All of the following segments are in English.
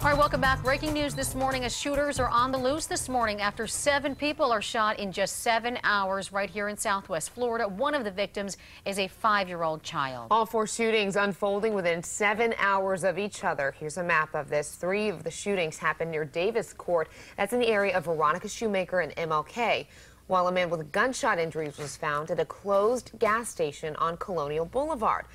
All right, welcome back. Breaking news this morning as shooters are on the loose this morning after 7 people are shot in just 7 hours right here in Southwest Florida. One of the victims is a 5-year-old child. All 4 shootings unfolding within 7 hours of each other. Here's a map of this. 3 of the shootings happened near Davis Court. That's in the area of Veronica Shoemaker and MLK. While a man with gunshot injuries was found at a closed gas station on Colonial Boulevard.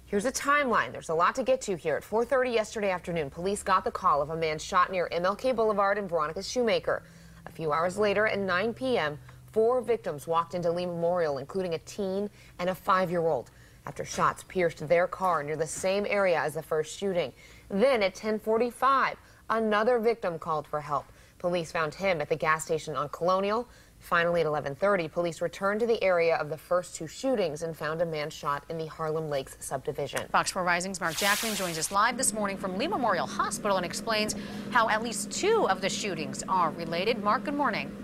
Here's a timeline. There's a lot to get to here. At 4:30 yesterday afternoon, police got the call of a man shot near MLK Boulevard and Veronica Shoemaker. A few hours later at 9 p.m., 4 victims walked into Lee Memorial, including a teen and a 5-year-old, after shots pierced their car near the same area as the first shooting. Then at 10:45, another victim called for help. Police found him at the gas station on Colonial. Finally, at 11:30, police returned to the area of the first 2 shootings and found a man shot in the Harlem Lakes subdivision. Fox 4 Rising's Mark Jackman joins us live this morning from Lee Memorial Hospital and explains how at least 2 of the shootings are related. Mark, good morning.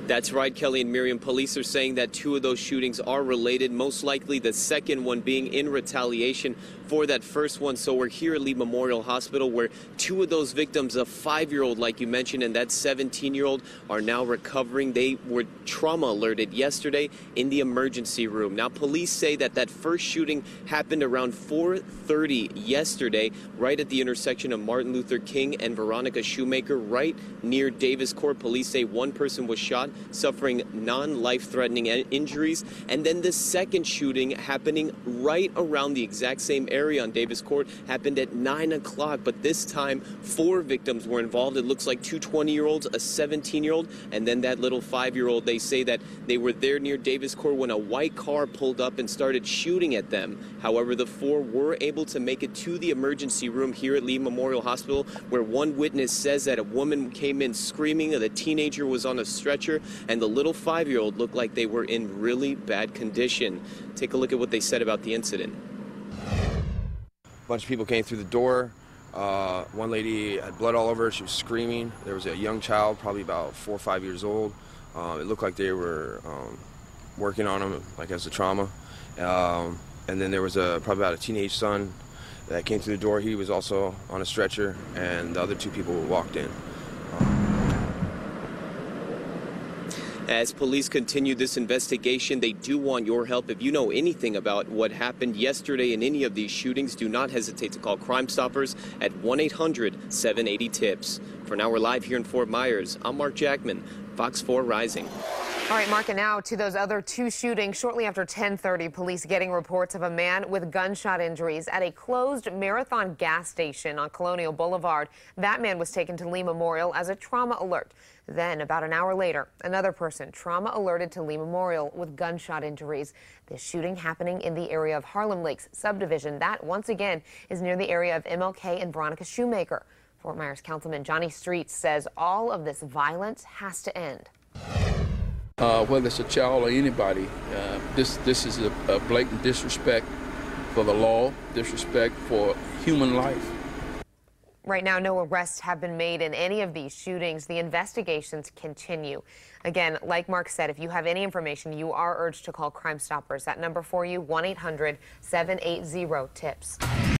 That's right, Kelly and Miriam. Police are saying that 2 of those shootings are related, most likely the second one being in retaliation for that first one. So we're here at Lee Memorial Hospital where 2 of those victims, a 5-year-old like you mentioned and that 17-year-old, are now recovering. They were trauma alerted yesterday in the emergency room. Now police say that that first shooting happened around 4:30 yesterday right at the intersection of Martin Luther King and Veronica Shoemaker right near Davis Court. Police say 1 person was shot, suffering non-life-threatening injuries. And then the second shooting happening right around the exact same area on Davis Court happened at 9 o'clock. But this time, 4 victims were involved. It looks like 2 20-year-olds, a 17-year-old, and then that little 5-year-old. They say that they were there near Davis Court when a white car pulled up and started shooting at them. However, the 4 were able to make it to the emergency room here at Lee Memorial Hospital, where one witness says that a woman came in screaming, that a teenager was on a stretcher, and the little 5-year-old looked like they were in really bad condition. Take a look at what they said about the incident. A bunch of people came through the door. One lady had blood all over her. She was screaming. There was a young child, probably about 4 or 5 years old. It looked like they were working on him, like as a trauma. And then there was probably about a teenage son that came through the door. He was also on a stretcher, and the other 2 people walked in. As police continue this investigation, they do want your help. If you know anything about what happened yesterday in any of these shootings, do not hesitate to call Crime Stoppers at 1-800-780-TIPS. For now, we're live here in Fort Myers. I'm Mark Jackman, Fox 4 Rising. All right, Mark, and now to those other 2 shootings. Shortly after 10:30, police getting reports of a man with gunshot injuries at a closed Marathon gas station on Colonial Boulevard. That man was taken to Lee Memorial as a trauma alert. Then, about an hour later, another person trauma alerted to Lee Memorial with gunshot injuries. This shooting happening in the area of Harlem Lakes subdivision. That, once again, is near the area of MLK and Veronica Shoemaker. Fort Myers Councilman Johnny Street says all of this violence has to end. Whether it's a child or anybody, this is a blatant disrespect for the law, disrespect for human life. Right now, no arrests have been made in any of these shootings. The investigations continue. Again, like Mark said, if you have any information, you are urged to call Crime Stoppers. That number for you, 1-800-780-TIPS.